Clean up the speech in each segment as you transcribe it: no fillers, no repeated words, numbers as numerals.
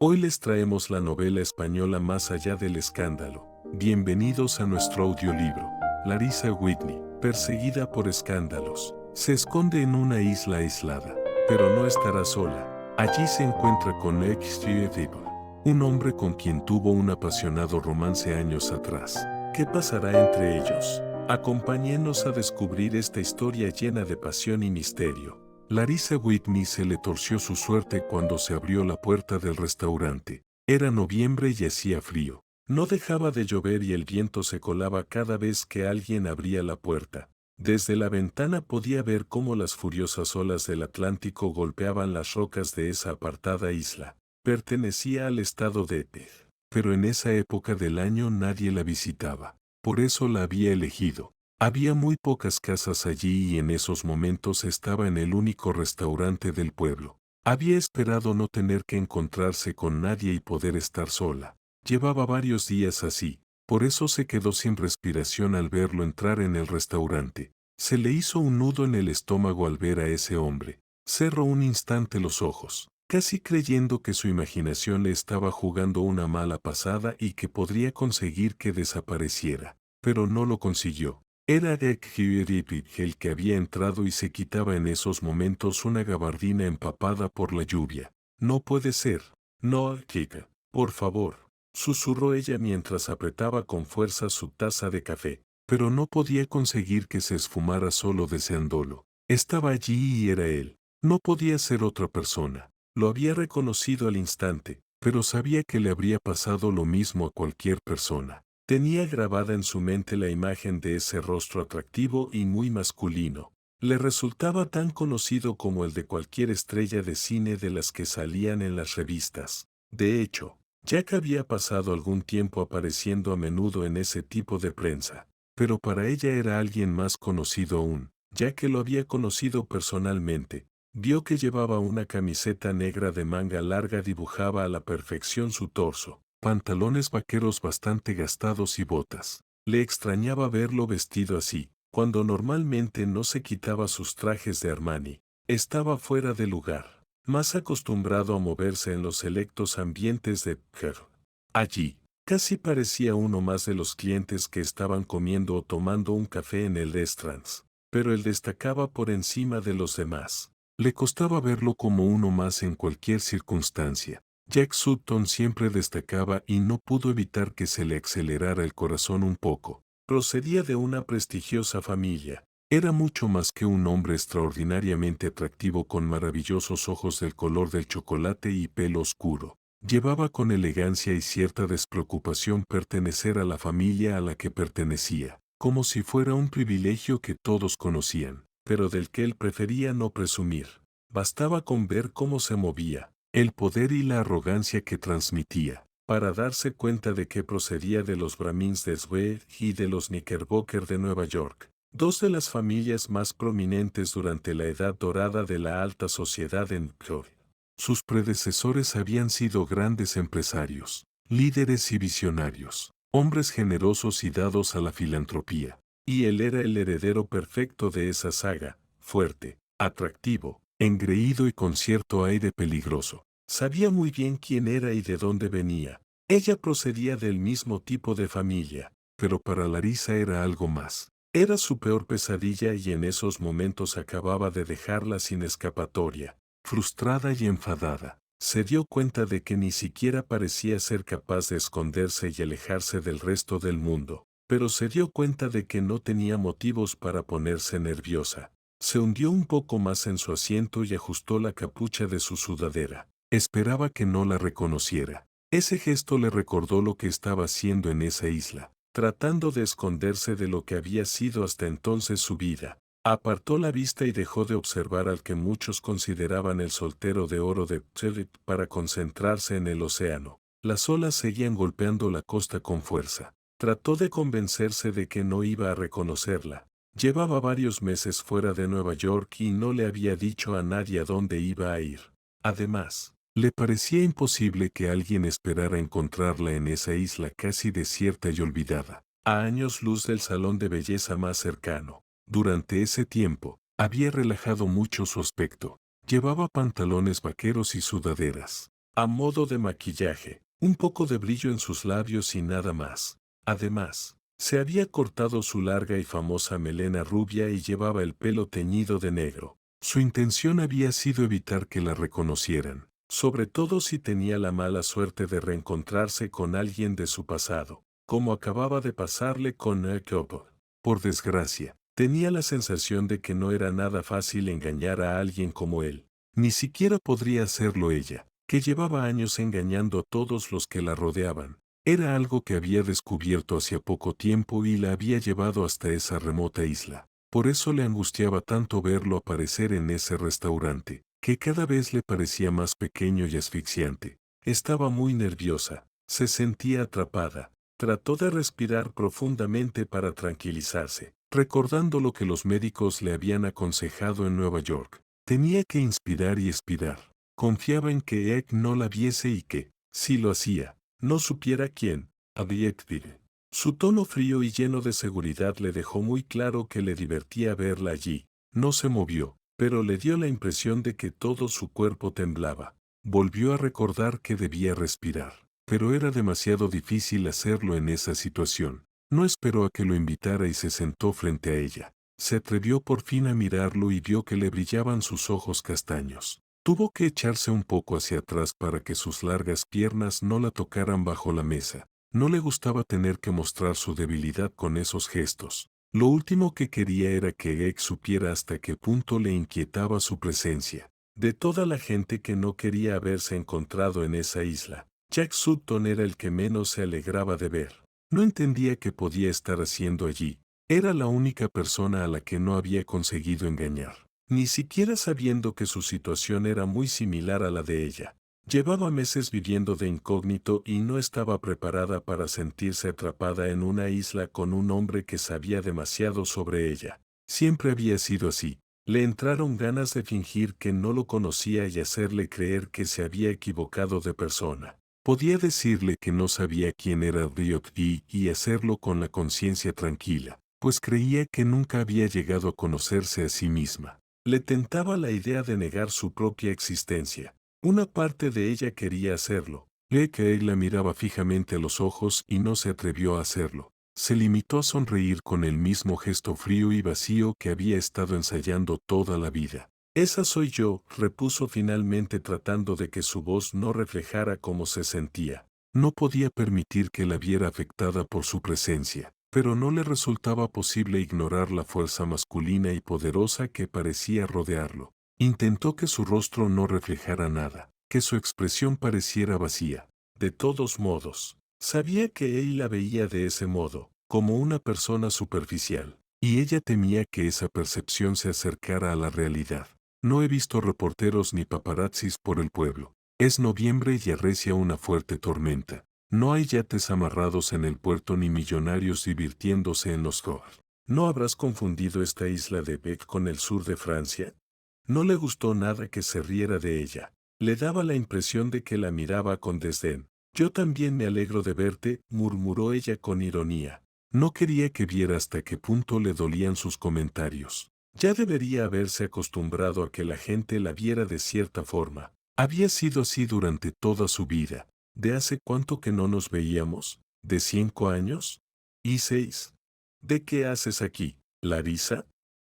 Hoy les traemos la novela española Más allá del escándalo. Bienvenidos a nuestro audiolibro. Larissa Whitney, perseguida por escándalos, se esconde en una isla aislada, pero no estará sola. Allí se encuentra con X-People, un hombre con quien tuvo un apasionado romance años atrás. ¿Qué pasará entre ellos? Acompáñenos a descubrir esta historia llena de pasión y misterio. Larissa Whitney se le torció su suerte cuando se abrió la puerta del restaurante. Era noviembre y hacía frío. No dejaba de llover y el viento se colaba cada vez que alguien abría la puerta. Desde la ventana podía ver cómo las furiosas olas del Atlántico golpeaban las rocas de esa apartada isla. Pertenecía al estado de Texas, pero en esa época del año nadie la visitaba. Por eso la había elegido. Había muy pocas casas allí y en esos momentos estaba en el único restaurante del pueblo. Había esperado no tener que encontrarse con nadie y poder estar sola. Llevaba varios días así, por eso se quedó sin respiración al verlo entrar en el restaurante. Se le hizo un nudo en el estómago al ver a ese hombre. Cerró un instante los ojos, casi creyendo que su imaginación le estaba jugando una mala pasada y que podría conseguir que desapareciera. Pero no lo consiguió. Era Ek-Hyerip el que había entrado y se quitaba en esos momentos una gabardina empapada por la lluvia. No puede ser. No, chica. Por favor, susurró ella mientras apretaba con fuerza su taza de café, pero no podía conseguir que se esfumara solo deseándolo. Estaba allí y era él. No podía ser otra persona. Lo había reconocido al instante, pero sabía que le habría pasado lo mismo a cualquier persona. Tenía grabada en su mente la imagen de ese rostro atractivo y muy masculino. Le resultaba tan conocido como el de cualquier estrella de cine de las que salían en las revistas. De hecho, Jack había pasado algún tiempo apareciendo a menudo en ese tipo de prensa, pero para ella era alguien más conocido aún, ya que lo había conocido personalmente. Vio que llevaba una camiseta negra de manga larga, dibujaba a la perfección su torso, pantalones vaqueros bastante gastados y botas. Le extrañaba verlo vestido así, cuando normalmente no se quitaba sus trajes de Armani. Estaba fuera de lugar, más acostumbrado a moverse en los selectos ambientes de Kerr. Allí, casi parecía uno más de los clientes que estaban comiendo o tomando un café en el restaurante, pero él destacaba por encima de los demás. Le costaba verlo como uno más en cualquier circunstancia. Jack Sutton siempre destacaba y no pudo evitar que se le acelerara el corazón un poco. Procedía de una prestigiosa familia. Era mucho más que un hombre extraordinariamente atractivo con maravillosos ojos del color del chocolate y pelo oscuro. Llevaba con elegancia y cierta despreocupación pertenecer a la familia a la que pertenecía, como si fuera un privilegio que todos conocían, pero del que él prefería no presumir. Bastaba con ver cómo se movía, el poder y la arrogancia que transmitía, para darse cuenta de que procedía de los Brahmins de Swed y de los Knickerbocker de Nueva York, dos de las familias más prominentes durante la edad dorada de la alta sociedad en Florida. Sus predecesores habían sido grandes empresarios, líderes y visionarios, hombres generosos y dados a la filantropía, y él era el heredero perfecto de esa saga, fuerte, atractivo, engreído y con cierto aire peligroso. Sabía muy bien quién era y de dónde venía. Ella procedía del mismo tipo de familia, pero para Larissa era algo más. Era su peor pesadilla y en esos momentos acababa de dejarla sin escapatoria. Frustrada y enfadada, se dio cuenta de que ni siquiera parecía ser capaz de esconderse y alejarse del resto del mundo, pero se dio cuenta de que no tenía motivos para ponerse nerviosa. Se hundió un poco más en su asiento y ajustó la capucha de su sudadera. Esperaba que no la reconociera. Ese gesto le recordó lo que estaba haciendo en esa isla, tratando de esconderse de lo que había sido hasta entonces su vida. Apartó la vista y dejó de observar al que muchos consideraban el soltero de oro de Pterit para concentrarse en el océano. Las olas seguían golpeando la costa con fuerza. Trató de convencerse de que no iba a reconocerla. Llevaba varios meses fuera de Nueva York y no le había dicho a nadie a dónde iba a ir. Además, le parecía imposible que alguien esperara encontrarla en esa isla casi desierta y olvidada, a años luz del salón de belleza más cercano. Durante ese tiempo, había relajado mucho su aspecto. Llevaba pantalones vaqueros y sudaderas. a modo de maquillaje, un poco de brillo en sus labios y nada más. Además, se había cortado su larga y famosa melena rubia y llevaba el pelo teñido de negro. Su intención había sido evitar que la reconocieran, sobre todo si tenía la mala suerte de reencontrarse con alguien de su pasado, como acababa de pasarle con Jacob. Por desgracia, tenía la sensación de que no era nada fácil engañar a alguien como él. Ni siquiera podría hacerlo ella, que llevaba años engañando a todos los que la rodeaban. Era algo que había descubierto hacía poco tiempo y la había llevado hasta esa remota isla. Por eso le angustiaba tanto verlo aparecer en ese restaurante, que cada vez le parecía más pequeño y asfixiante. Estaba muy nerviosa, se sentía atrapada. Trató de respirar profundamente para tranquilizarse, recordando lo que los médicos le habían aconsejado en Nueva York. Tenía que inspirar y expirar. Confiaba en que Egg no la viese y que, si lo hacía, no supiera quién había expirado. Su tono frío y lleno de seguridad le dejó muy claro que le divertía verla allí. No se movió, pero le dio la impresión de que todo su cuerpo temblaba. Volvió a recordar que debía respirar, pero era demasiado difícil hacerlo en esa situación. No esperó a que lo invitara y se sentó frente a ella. Se atrevió por fin a mirarlo y vio que le brillaban sus ojos castaños. Tuvo que echarse un poco hacia atrás para que sus largas piernas no la tocaran bajo la mesa. No le gustaba tener que mostrar su debilidad con esos gestos. Lo último que quería era que Egg supiera hasta qué punto le inquietaba su presencia. De toda la gente que no quería haberse encontrado en esa isla, Jack Sutton era el que menos se alegraba de ver. No entendía qué podía estar haciendo allí. Era la única persona a la que no había conseguido engañar, ni siquiera sabiendo que su situación era muy similar a la de ella. Llevaba meses viviendo de incógnito y no estaba preparada para sentirse atrapada en una isla con un hombre que sabía demasiado sobre ella. Siempre había sido así. Le entraron ganas de fingir que no lo conocía y hacerle creer que se había equivocado de persona. Podía decirle que no sabía quién era Riot y hacerlo con la conciencia tranquila, pues creía que nunca había llegado a conocerse a sí misma. Le tentaba la idea de negar su propia existencia. Una parte de ella quería hacerlo. Que él la miraba fijamente a los ojos y no se atrevió a hacerlo. Se limitó a sonreír con el mismo gesto frío y vacío que había estado ensayando toda la vida. Esa soy yo, repuso finalmente tratando de que su voz no reflejara cómo se sentía. No podía permitir que la viera afectada por su presencia, pero no le resultaba posible ignorar la fuerza masculina y poderosa que parecía rodearlo. Intentó que su rostro no reflejara nada, que su expresión pareciera vacía. De todos modos, sabía que él la veía de ese modo, como una persona superficial, y ella temía que esa percepción se acercara a la realidad. No he visto reporteros ni paparazzis por el pueblo. Es noviembre y arrecia una fuerte tormenta. No hay yates amarrados en el puerto ni millonarios divirtiéndose en los cofres. ¿No habrás confundido esta isla de Bec con el sur de Francia? No le gustó nada que se riera de ella. Le daba la impresión de que la miraba con desdén. Yo también me alegro de verte, murmuró ella con ironía. No quería que viera hasta qué punto le dolían sus comentarios. Ya debería haberse acostumbrado a que la gente la viera de cierta forma. Había sido así durante toda su vida. ¿De hace cuánto que no nos veíamos? ¿De 5 años? ¿Y 6? ¿De qué haces aquí, Larisa?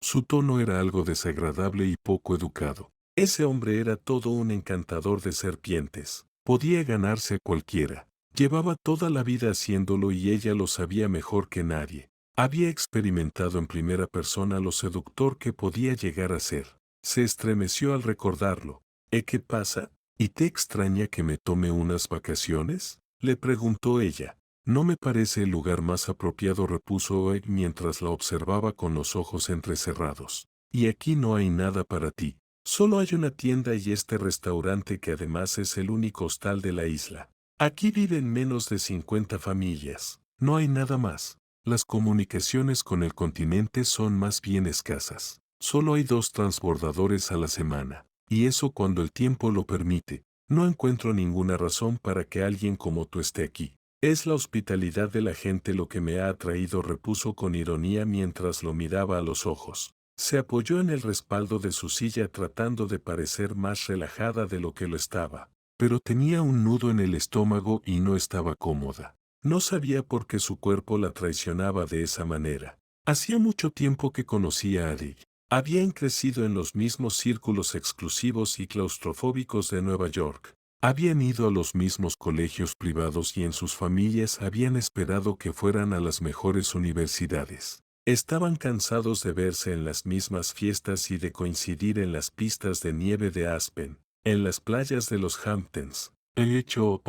Su tono era algo desagradable y poco educado. Ese hombre era todo un encantador de serpientes. Podía ganarse a cualquiera. Llevaba toda la vida haciéndolo y ella lo sabía mejor que nadie. Había experimentado en primera persona lo seductor que podía llegar a ser. Se estremeció al recordarlo. ¿Qué pasa? ¿Y te extraña que me tome unas vacaciones?, le preguntó ella. No me parece el lugar más apropiado, repuso Egg mientras la observaba con los ojos entrecerrados. Y aquí no hay nada para ti. Solo hay una tienda y este restaurante que además es el único hostal de la isla. Aquí viven menos de 50 familias. No hay nada más. Las comunicaciones con el continente son más bien escasas. Solo hay 2 transbordadores a la semana. Y eso cuando el tiempo lo permite. No encuentro ninguna razón para que alguien como tú esté aquí. Es la hospitalidad de la gente lo que me ha atraído, repuso con ironía mientras lo miraba a los ojos. Se apoyó en el respaldo de su silla tratando de parecer más relajada de lo que lo estaba. pero tenía un nudo en el estómago y no estaba cómoda. No sabía por qué su cuerpo la traicionaba de esa manera. Hacía mucho tiempo que conocía a Dick. Habían crecido en los mismos círculos exclusivos y claustrofóbicos de Nueva York. Habían ido a los mismos colegios privados y en sus familias habían esperado que fueran a las mejores universidades. Estaban cansados de verse en las mismas fiestas y de coincidir en las pistas de nieve de Aspen, en las playas de los Hamptons. El hecho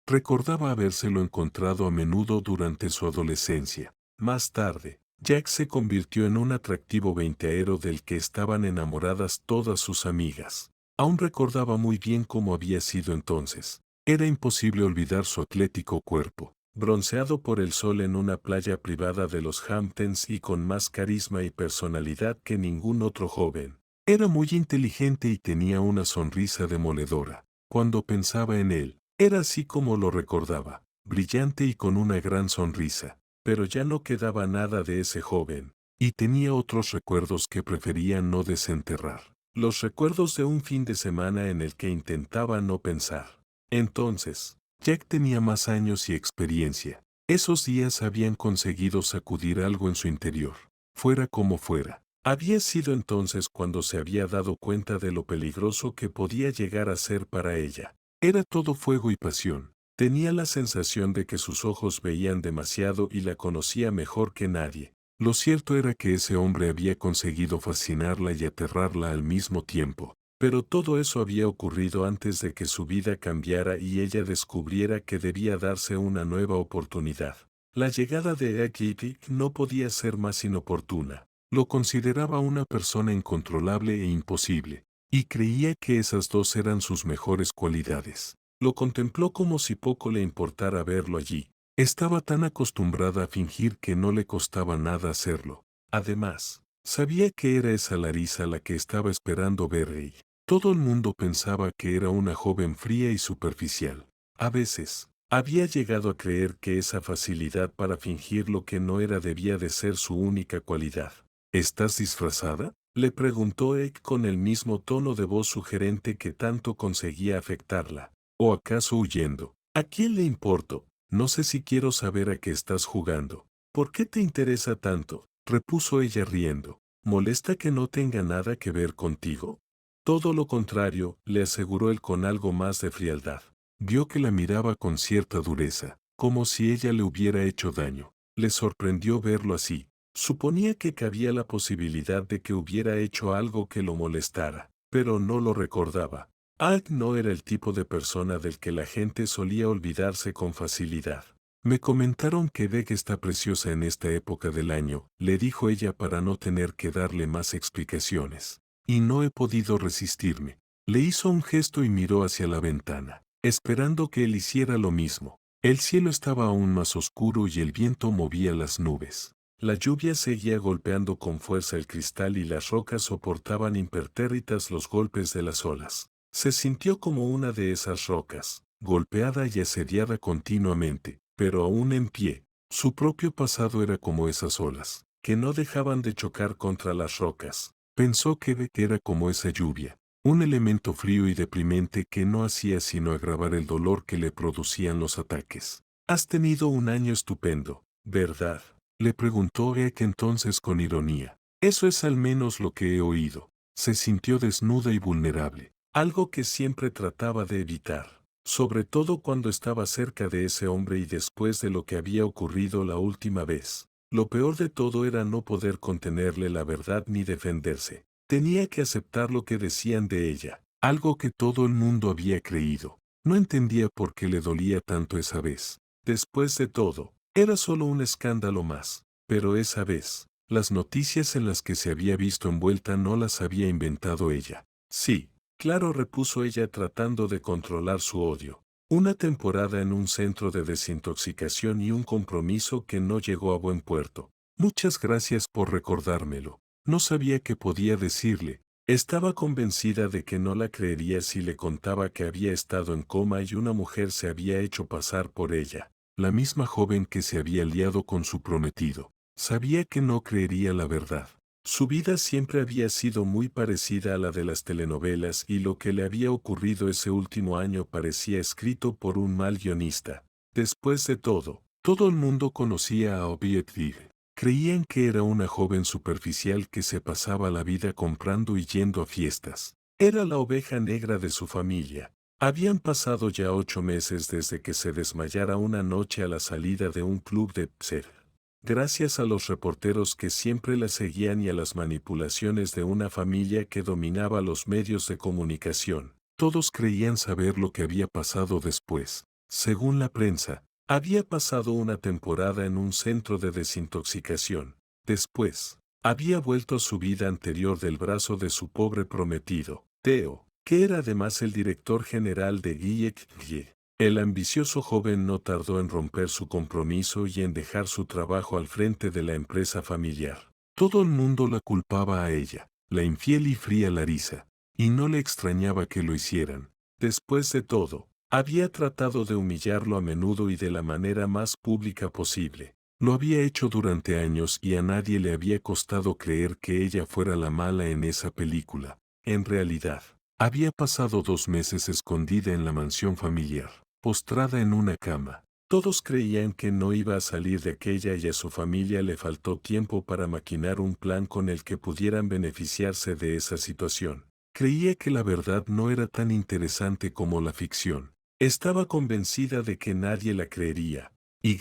recordaba habérselo encontrado a menudo durante su adolescencia. Más tarde, Jack se convirtió en un atractivo veinteañero del que estaban enamoradas todas sus amigas. Aún recordaba muy bien cómo había sido entonces. Era imposible olvidar su atlético cuerpo, bronceado por el sol en una playa privada de los Hamptons y con más carisma y personalidad que ningún otro joven. Era muy inteligente y tenía una sonrisa demoledora. Cuando pensaba en él, era así como lo recordaba, brillante y con una gran sonrisa. Pero ya no quedaba nada de ese joven, y tenía otros recuerdos que prefería no desenterrar. Los recuerdos de un fin de semana en el que intentaba no pensar. Entonces, Jack tenía más años y experiencia. Esos días habían conseguido sacudir algo en su interior, fuera como fuera. Había sido entonces cuando se había dado cuenta de lo peligroso que podía llegar a ser para ella. Era todo fuego y pasión. Tenía la sensación de que sus ojos veían demasiado y la conocía mejor que nadie. Lo cierto era que ese hombre había conseguido fascinarla y aterrarla al mismo tiempo. Pero todo eso había ocurrido antes de que su vida cambiara y ella descubriera que debía darse una nueva oportunidad. La llegada de Ekiti no podía ser más inoportuna. Lo consideraba una persona incontrolable e imposible, y creía que esas dos eran sus mejores cualidades. Lo contempló como si poco le importara verlo allí. Estaba tan acostumbrada a fingir que no le costaba nada hacerlo. Además, sabía que era esa Larisa la que estaba esperando ver. Todo el mundo pensaba que era una joven fría y superficial. A veces, había llegado a creer que esa facilidad para fingir lo que no era debía de ser su única cualidad. ¿Estás disfrazada?, le preguntó Ek con el mismo tono de voz sugerente que tanto conseguía afectarla. ¿O acaso huyendo? ¿A quién le importo? No sé si quiero saber a qué estás jugando. ¿Por qué te interesa tanto?, repuso ella riendo. ¿Molesta que no tenga nada que ver contigo? Todo lo contrario, le aseguró él con algo más de frialdad. Vio que la miraba con cierta dureza, como si ella le hubiera hecho daño. Le sorprendió verlo así. Suponía que cabía la posibilidad de que hubiera hecho algo que lo molestara, pero no lo recordaba. Alk no era el tipo de persona del que la gente solía olvidarse con facilidad. Me comentaron que Beck está preciosa en esta época del año, le dijo ella para no tener que darle más explicaciones. Y no he podido resistirme. Le hizo un gesto y miró hacia la ventana, esperando que él hiciera lo mismo. El cielo estaba aún más oscuro y el viento movía las nubes. La lluvia seguía golpeando con fuerza el cristal y las rocas soportaban impertérritas los golpes de las olas. Se sintió como una de esas rocas, golpeada y asediada continuamente, pero aún en pie. Su propio pasado era como esas olas, que no dejaban de chocar contra las rocas. Pensó que era como esa lluvia, un elemento frío y deprimente que no hacía sino agravar el dolor que le producían los ataques. Has tenido un año estupendo, ¿verdad?, le preguntó Ek entonces con ironía. Eso es al menos lo que he oído. Se sintió desnuda y vulnerable, algo que siempre trataba de evitar, sobre todo cuando estaba cerca de ese hombre y después de lo que había ocurrido la última vez. Lo peor de todo era no poder contenerle la verdad ni defenderse. Tenía que aceptar lo que decían de ella, algo que todo el mundo había creído. No entendía por qué le dolía tanto esa vez. Después de todo, era solo un escándalo más, pero esa vez, las noticias en las que se había visto envuelta no las había inventado ella. Sí, claro, repuso ella tratando de controlar su odio. Una temporada en un centro de desintoxicación y un compromiso que no llegó a buen puerto. Muchas gracias por recordármelo. No sabía qué podía decirle. Estaba convencida de que no la creería si le contaba que había estado en coma y una mujer se había hecho pasar por ella. La misma joven que se había liado con su prometido. Sabía que no creería la verdad. Su vida siempre había sido muy parecida a la de las telenovelas y lo que le había ocurrido ese último año parecía escrito por un mal guionista. Después de todo el mundo conocía a Obietville. Creían que era una joven superficial que se pasaba la vida comprando y yendo a fiestas. Era la oveja negra de su familia. Habían pasado ya 8 meses desde que se desmayara una noche a la salida de un club de pser. Gracias a los reporteros que siempre la seguían y a las manipulaciones de una familia que dominaba los medios de comunicación, todos creían saber lo que había pasado después. Según la prensa, había pasado una temporada en un centro de desintoxicación. Después, había vuelto a su vida anterior del brazo de su pobre prometido, Theo, que era además el director general de GIEC. El ambicioso joven no tardó en romper su compromiso y en dejar su trabajo al frente de la empresa familiar. Todo el mundo la culpaba a ella, la infiel y fría Larisa, y no le extrañaba que lo hicieran. Después de todo, había tratado de humillarlo a menudo y de la manera más pública posible. Lo había hecho durante años y a nadie le había costado creer que ella fuera la mala en esa película. En realidad, había pasado 2 meses escondida en la mansión familiar, postrada en una cama. Todos creían que no iba a salir de aquella y a su familia le faltó tiempo para maquinar un plan con el que pudieran beneficiarse de esa situación. Creía que la verdad no era tan interesante como la ficción. Estaba convencida de que nadie la creería. Y,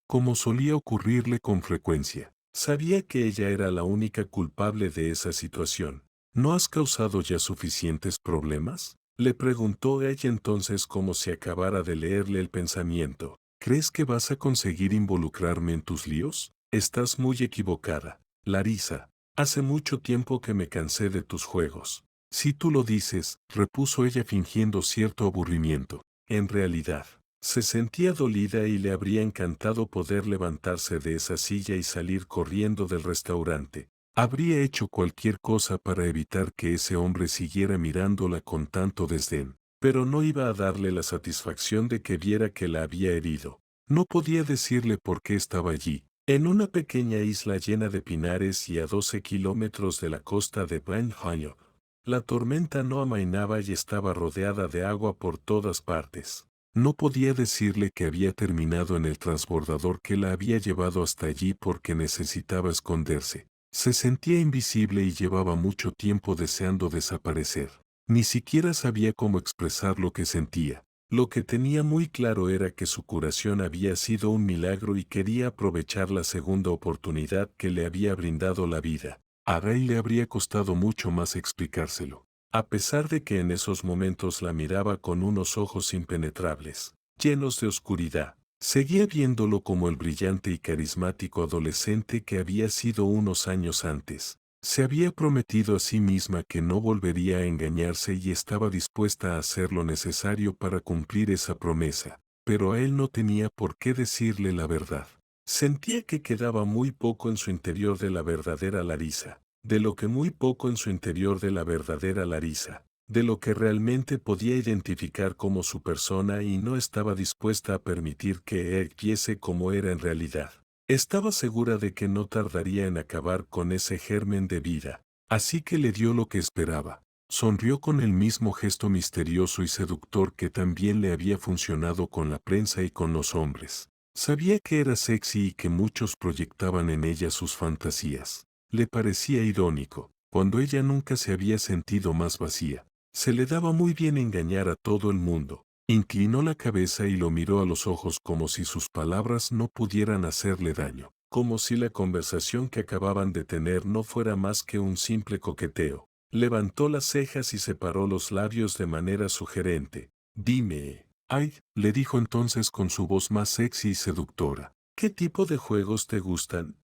como solía ocurrirle con frecuencia, sabía que ella era la única culpable de esa situación. ¿No has causado ya suficientes problemas? Le preguntó ella entonces como si acabara de leerle el pensamiento. ¿Crees que vas a conseguir involucrarme en tus líos? Estás muy equivocada, Larisa. Hace mucho tiempo que me cansé de tus juegos. Si tú lo dices, repuso ella fingiendo cierto aburrimiento. En realidad, se sentía dolida y le habría encantado poder levantarse de esa silla y salir corriendo del restaurante. Habría hecho cualquier cosa para evitar que ese hombre siguiera mirándola con tanto desdén, pero no iba a darle la satisfacción de que viera que la había herido. No podía decirle por qué estaba allí, en una pequeña isla llena de pinares y a 12 kilómetros de la costa de Brandhayo. La tormenta no amainaba y estaba rodeada de agua por todas partes. No podía decirle que había terminado en el transbordador que la había llevado hasta allí porque necesitaba esconderse. Se sentía invisible y llevaba mucho tiempo deseando desaparecer. Ni siquiera sabía cómo expresar lo que sentía. Lo que tenía muy claro era que su curación había sido un milagro y quería aprovechar la segunda oportunidad que le había brindado la vida. A Ray le habría costado mucho más explicárselo, a pesar de que en esos momentos la miraba con unos ojos impenetrables, llenos de oscuridad. Seguía viéndolo como el brillante y carismático adolescente que había sido unos años antes. Se había prometido a sí misma que no volvería a engañarse y estaba dispuesta a hacer lo necesario para cumplir esa promesa, pero a él no tenía por qué decirle la verdad. Sentía que quedaba muy poco en su interior de la verdadera Larisa, de lo que muy poco en su interior de la verdadera Larisa, de lo que realmente podía identificar como su persona y no estaba dispuesta a permitir que él viese como era en realidad. Estaba segura de que no tardaría en acabar con ese germen de vida, así que le dio lo que esperaba. Sonrió con el mismo gesto misterioso y seductor que también le había funcionado con la prensa y con los hombres. Sabía que era sexy y que muchos proyectaban en ella sus fantasías. Le parecía irónico, cuando ella nunca se había sentido más vacía. Se le daba muy bien engañar a todo el mundo. Inclinó la cabeza y lo miró a los ojos como si sus palabras no pudieran hacerle daño, como si la conversación que acababan de tener no fuera más que un simple coqueteo. Levantó las cejas y separó los labios de manera sugerente. Dime, ay, le dijo entonces con su voz más sexy y seductora, ¿qué tipo de juegos te gustan?